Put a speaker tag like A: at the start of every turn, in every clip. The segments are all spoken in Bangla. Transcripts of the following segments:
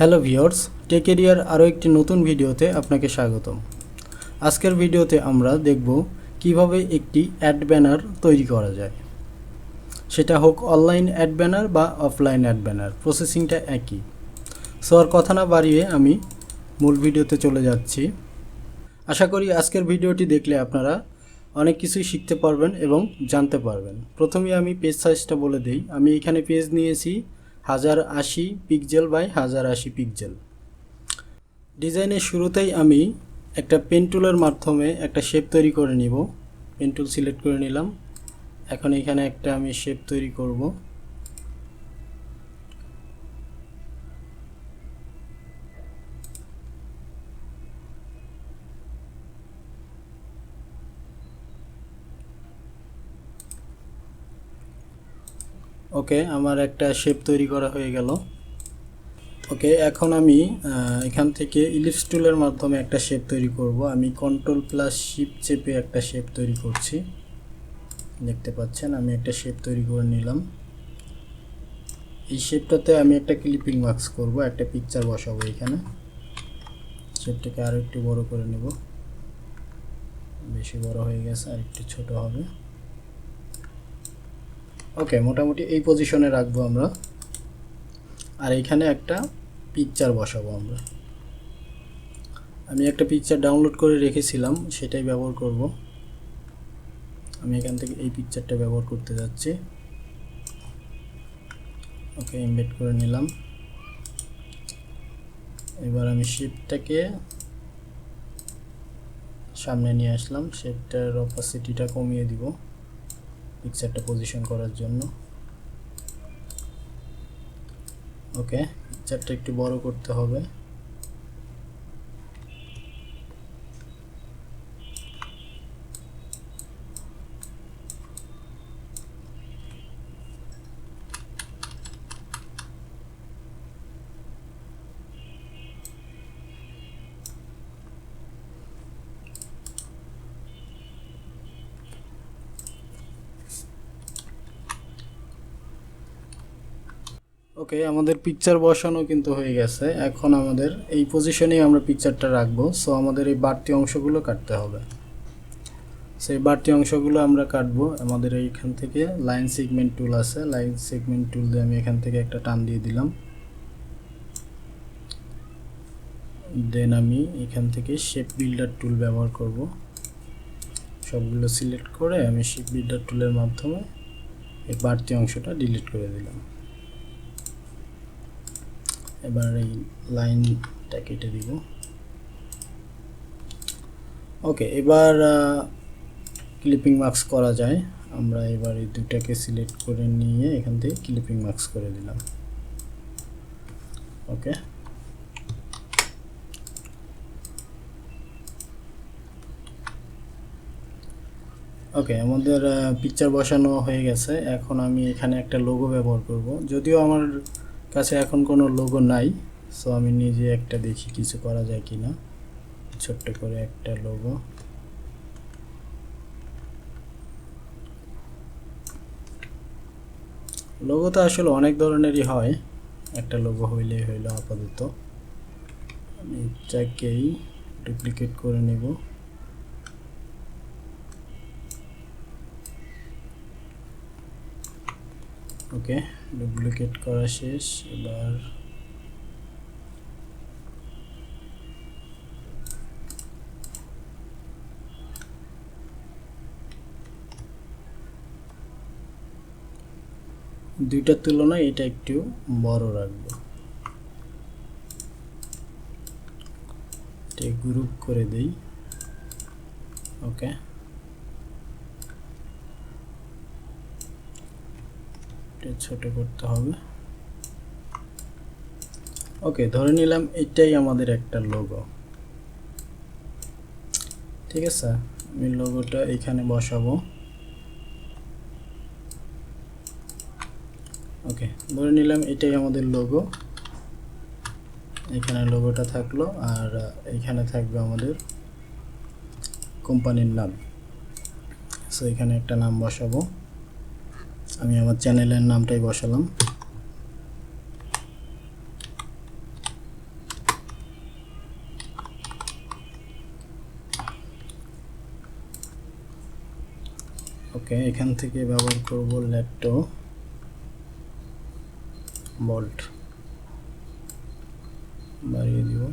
A: হ্যালো ভিউয়ার্স, টেক এরিয়ার আরও একটি নতুন ভিডিওতে আপনাকে স্বাগতম। আজকের ভিডিওতে আমরা দেখব কিভাবে একটি অ্যাড ব্যানার তৈরি করা যায়, সেটা হোক অনলাইন অ্যাড ব্যানার বা অফলাইন অ্যাড ব্যানার, প্রসেসিংটা একই। সো আর কথা না বাড়িয়ে আমি মূল ভিডিওতে চলে যাচ্ছি। আশা করি আজকের ভিডিওটি দেখলে আপনারা অনেক কিছুই শিখতে পারবেন এবং জানতে পারবেন। প্রথমে আমি পেজ সাইজটা বলে দিই। আমি এখানে পেজ নিয়েছি 1080 পিক্সেল বাই 1080 পিক্সেল। ডিজাইনের শুরুতেই আমি একটা পেন টুলের মাধ্যমে একটা শেপ তৈরি করে নিব। পেন টুল সিলেক্ট করে নিলাম। এখন এখানে একটা আমি শেপ তৈরি করব। ওকে, আমার একটা শেপ তৈরি করা হয়ে গেল। ওকে, এখন আমি এখান থেকে ইলিপস টুলের মাধ্যমে একটা শেপ তৈরি করব। আমি কন্ট্রোল প্লাস শিফট চেপে একটা শেপ তৈরি করছি। দেখতে পাচ্ছেন আমি একটা শেপ তৈরি করে নিলাম। এই শেপটাতে আমি একটা ক্লিপিং মার্কস করব, একটা পিকচার বসাবো এখানে। শেপটাকে আরও একটু বড় করে নেব। বেশি বড় হয়ে গেছে, আর একটু ছোট হবে। ওকে, মোটামুটি এই পজিশনে রাখবো আমরা। আর এখানে একটা পিকচার বসাবো আমরা। আমি একটা পিকচার ডাউনলোড করে রেখেছিলাম, সেটাই ব্যবহার করব। আমি এখান থেকে এই পিকচারটা ব্যবহার করতে যাচ্ছি। ওকে, এমবেড করে নিলাম। এবার আমি শেপটাকে সামনে নিয়ে আসলাম। শেপটার অপাসিটিটা কমিয়ে দিব পিকচারটা পজিশন করার জন্য। ওকে, পিকচারটা একটু বড় করতে হবে। ওকে, আমাদের পিকচার বসানো কিন্তু হয়ে গেছে। এখন আমাদের এই পজিশনেই আমরা পিকচারটা রাখবো। সো আমাদের এই বাড়তি অংশগুলো কাটতে হবে। সেই বাড়তি অংশগুলো আমরা কাটবো। আমাদের এইখান থেকে লাইন সেগমেন্ট টুল আছে, লাইন সেগমেন্ট টুল দিয়ে আমি এখান থেকে একটা টান দিয়ে দিলাম। দেন আমি এখান থেকে শেপ বিল্ডার টুল ব্যবহার করব। সবগুলো সিলেক্ট করে আমি শেপ বিল্ডার টুলের মাধ্যমে এই বাড়তি অংশটা ডিলিট করে দিলাম। এবার এই লাইনটা কেটে দিব। ওকে, এবার ক্লিপিং মার্কস করা যায়। আমরা এবার এই দুটাকে সিলেক্ট করে নিয়ে এখান থেকে ক্লিপিং মার্কস করে দিলাম। ওকে, ওকে, আমাদের পিকচার বসানো হয়ে গেছে। এখন আমি এখানে একটা লোগো ব্যবহার করব। যদিও আমার কাছে এখন কোনো লোগো নাই, সো আমি নিজে একটা দেখি কিছু করা যায় কি না। ছোট্ট করে একটা লোগো। লোগো তো আসলে অনেক ধরনেরই হয়, একটা লোগো হইলেই হইল আপাতত। আমি এটাকেই ডুপ্লিকেট করে নেব। ওকে, ডুপ্লিকেট করা শেষ। এবার দুইটার তুলনায় এটা একটু বড় রাখবো। এটা গ্রুপ করে দেই। ওকে, এটা ছোট করতে হবে। ওকে, ধরে নিলাম এটাই আমাদের একটা লোগো। ঠিক আছে, আমি লোগোটা এখানে বসাবো। ওকে, ধরে নিলাম এটাই আমাদের লোগো। এখানে লোগোটা থাকলো, আর এখানে থাকবে আমাদের কোম্পানির নাম। সো এখানে একটা নাম বসাবো। আমি আমার চ্যানেলের নামটাই বসালাম। ওকে, এখান থেকে ব্যবহার করব লেফটো বোল্ট, বাড়িয়ে দিব।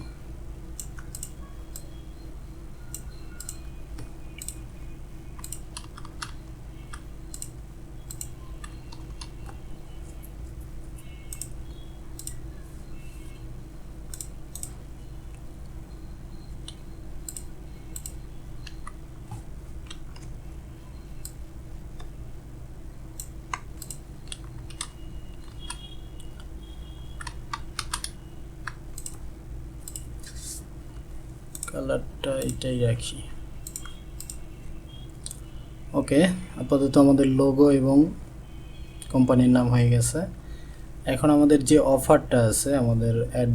A: কালারটা এটাই রাখি। ওকে, আপাতত আমাদের লোগো এবং কোম্পানির নাম হয়ে গেছে। এখন আমাদের যে অফারটা আছে, আমাদের অ্যাড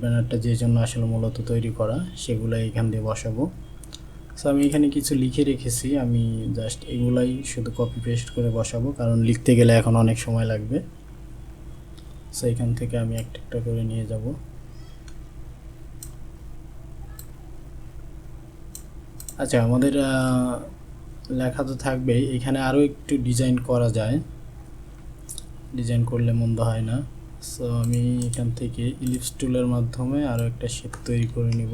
A: ব্যানারটা যে জন্য আসলে মূলত তৈরি করা, সেগুলো এখান দিয়ে বসাবো। সো আমি এখানে কিছু লিখে রেখেছি, আমি জাস্ট এগুলাই শুধু কপি পেস্ট করে বসাবো, কারণ লিখতে গেলে এখন অনেক সময় লাগবে। সো এখান থেকে আমি একটা একটা করে নিয়ে যাব। আচ্ছা, আমাদের লেখা তো থাকবেই, এখানে আরও একটু ডিজাইন করা যায়, ডিজাইন করলে মন্দ হয় না। সো আমি এখান থেকে ইলিপস টুলের মাধ্যমে আরও একটা শেপ তৈরি করে নিব।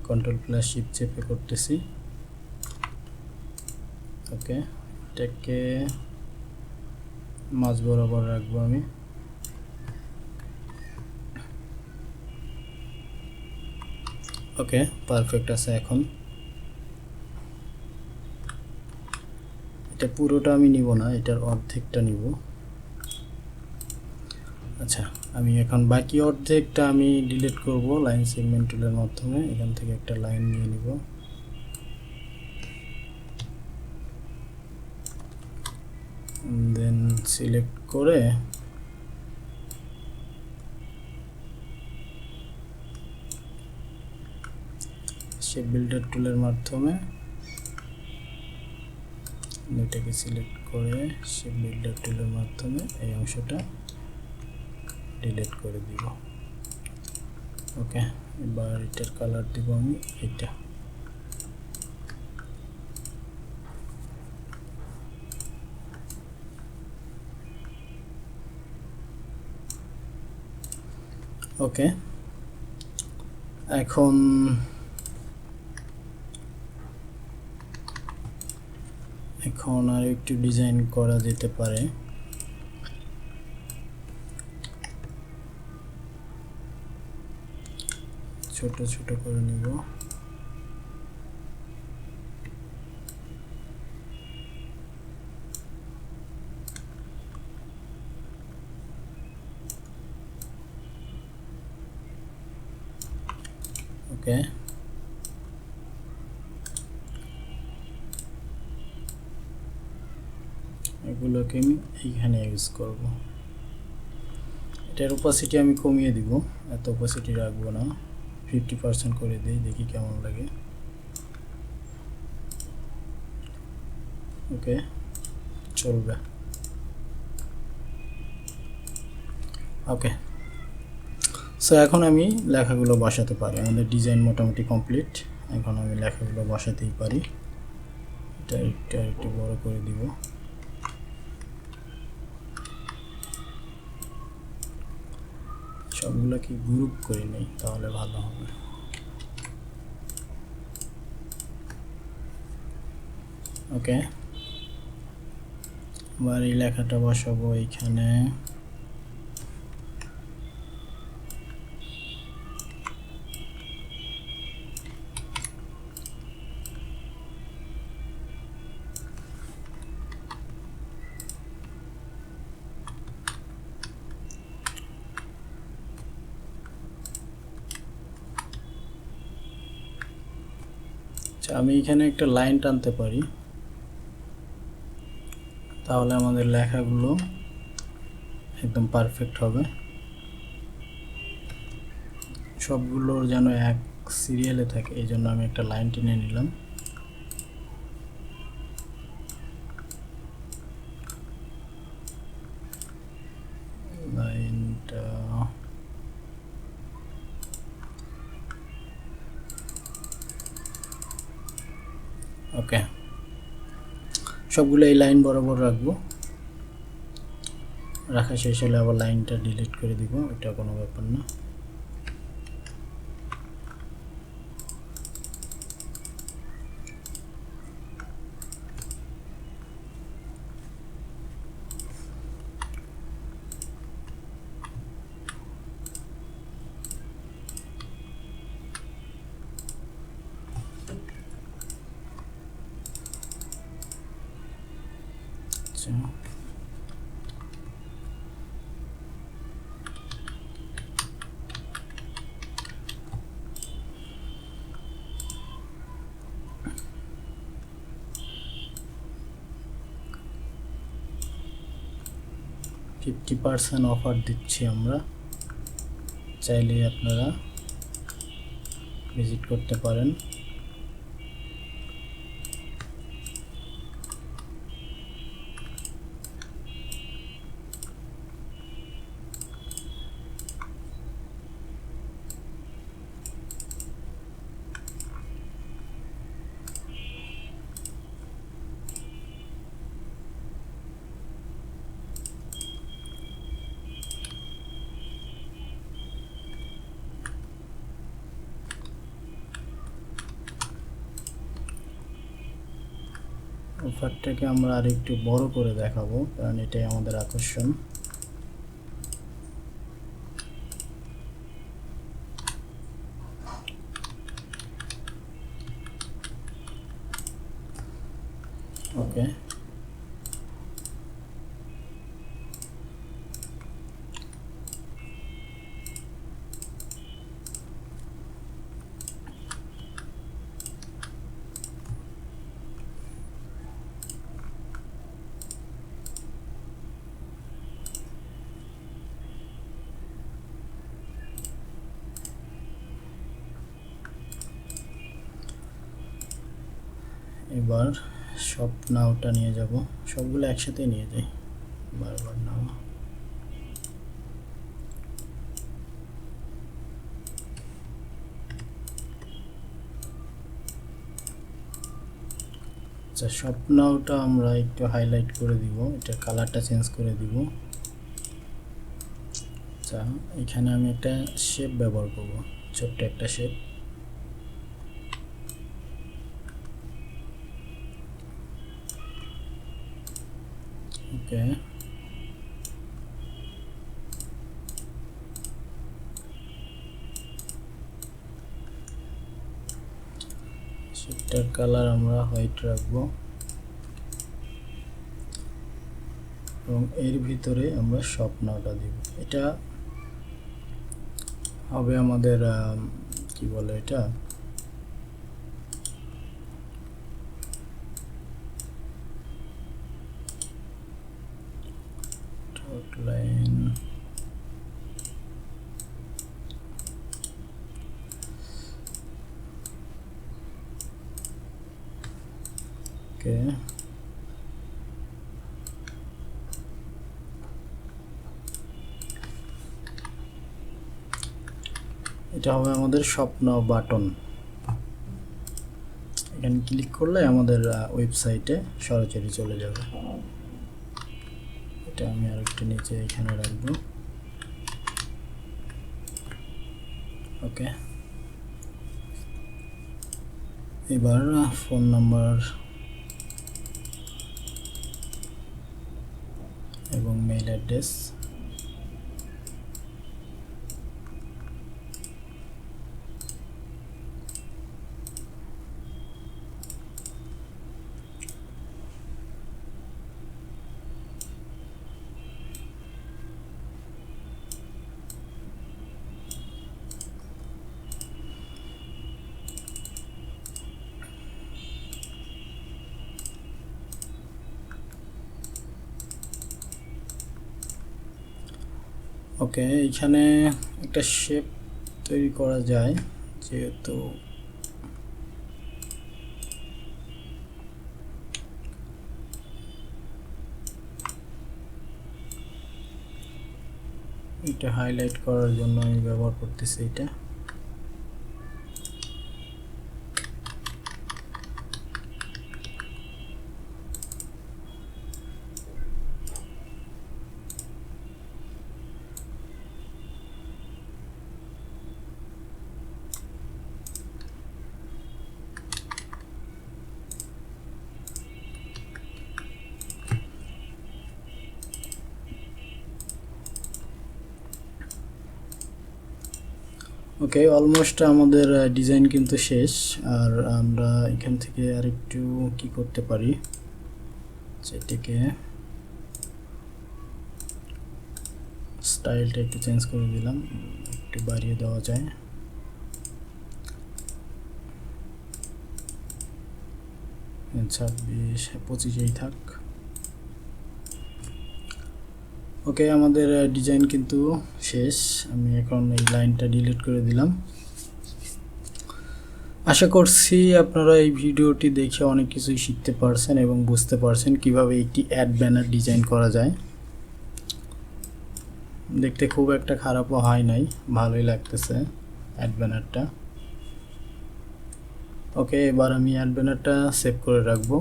A: কন্ট্রোল+শিফট চেপে করতেছি। ওকে, এটাকে মাঝ বরাবর রাখবো আমি। ওকে, পারফেক্ট আছে। এখন এটা পুরোটা আমি নিব না, এটার অর্ধেকটা নিব। আচ্ছা, আমি এখন বাকি অর্ধেকটা আমি ডিলিট করব লাইন সেগমেন্ট টুলের মাধ্যমে। এখান থেকে একটা লাইন নিয়ে নিব, দেন সিলেক্ট করে শেপ বিল্ডার টুলের মাধ্যমে এটাকে সিলেক্ট করে শেপ বিল্ডার টুলের মাধ্যমে এই অংশটা ডিলিট করে দিব। ওকে, এবার এটার কালার দিব আমি এটা। ওকে, এখন আর একটু ডিজাইন করা যেতে পারে। ছোট ছোট করে নিব। ওকে, এগুলোকে আমি এইখানে ইউজ করব। এটার ওপাসিটি আমি কমিয়ে দিব, এত ওপাসিটি রাখবো না, 50% করে দিই, দেখি কেমন লাগে। ওকে, চলবে। ওকে, সো এখন আমি লেখাগুলো বসাতে পারি। আমাদের ডিজাইন মোটামুটি কমপ্লিট, এখন আমি লেখাগুলো বসাতেই পারি। এটা একটু বড় করে দিব। সবগুলোকে গ্রুপ করে নেই, তাহলে ভালো হবে। ওকে, এবার এই লেখাটা বসাবো এইখানে। আমি এখানে একটা লাইন টানতে পারি, তাহলে আমাদের লেখাগুলো একদম পারফেক্ট হবে। সবগুলোর যেন এক সিরিয়ালে থাকে, এই জন্য আমি একটা লাইন টেনে নিলাম। লাইনটা ওকে, সবগুলো এই লাইন বরাবর রাখবো। রাখা শেষ হলে আবার লাইনটা ডিলিট করে দিব, এটা কোনো ব্যাপার না। আচ্ছা, $50% অফার দিচ্ছি আমরা, চাইলে আপনারা ভিজিট করতে পারেন। অফারটাকে আমরা আরেকটু বড় করে দেখাবো, কারণ এটাই আমাদের আকর্ষণ। ওকে, এবার সব নাওটা নিয়ে যাব, সবগুলো একসাথে নিয়ে যাই, বারবার নাও। আচ্ছা, সব নাওটা আমরা একটু হাইলাইট করে দিব, এটা কালারটা চেঞ্জ করে দিব। আচ্ছা, এখানে আমি একটা শেপ ব্যবহার করব, ছোট্ট একটা শেপ। ওকে, শেপটার কালার আমরা হোয়াইট রাখবো এবং এর ভিতরে আমরা স্বপ্নটা দিব। এটা হবে আমাদের কি বলে এটা, লাইন। ওকে, এটা হবে আমাদের স্বপ্ন বাটন। এখানে ক্লিক করলে আমাদের ওয়েবসাইটে সরাসরি চলে যাবে। এটা আমি আরেকটু নিচে এখানে রাখবো। ওকে, এবার ফোন নাম্বার এবং মেইল অ্যাড্রেস। ওকে, এখানে একটা শেপ তৈরি করা যায়, যেহেতু এটা হাইলাইট করার জন্য আমি ব্যবহার করতেছি এটা। ওকে, অলমোস্ট আমাদের ডিজাইন কিন্তু শেষ। আর আমরা এখান থেকে আরেকটু কি করতে পারি, সেটাকে স্টাইলটা একটু চেঞ্জ করে দিলাম, একটু বাড়িয়ে দেওয়া যায়। আচ্ছা, 25-25 থাক। ওকে, আমাদের ডিজাইন কিন্তু শেষ। আমি এখন এই লাইনটা ডিলিট করে দিলাম। আশা করছি আপনারা এই ভিডিওটি দেখে অনেক কিছুই শিখতে পারছেন এবং বুঝতে পারছেন কিভাবে একটি অ্যাড ব্যানার ডিজাইন করা যায়। দেখতে খুব একটা খারাপও হয় নাই, ভালোই লাগতেছে অ্যাড ব্যানারটা। ওকে, এবার আমি অ্যাড ব্যানারটা সেভ করে রাখবো।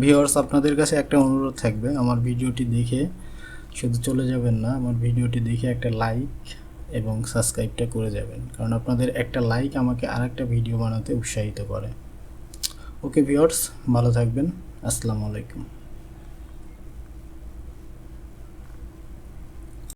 A: ভিউয়ার্স, আপনাদের কাছে একটা অনুরোধ থাকবে, আমার ভিডিওটি দেখে শুধু চলে যাবেন না, আমার ভিডিওটি দেখে একটা লাইক এবং সাবস্ক্রাইবটা করে যাবেন, কারণ আপনাদের একটা লাইক আমাকে আরেকটা ভিডিও বানাতে উৎসাহিত করে। ওকে ভিউয়ার্স, ভালো থাকবেন। আসসালামু আলাইকুম।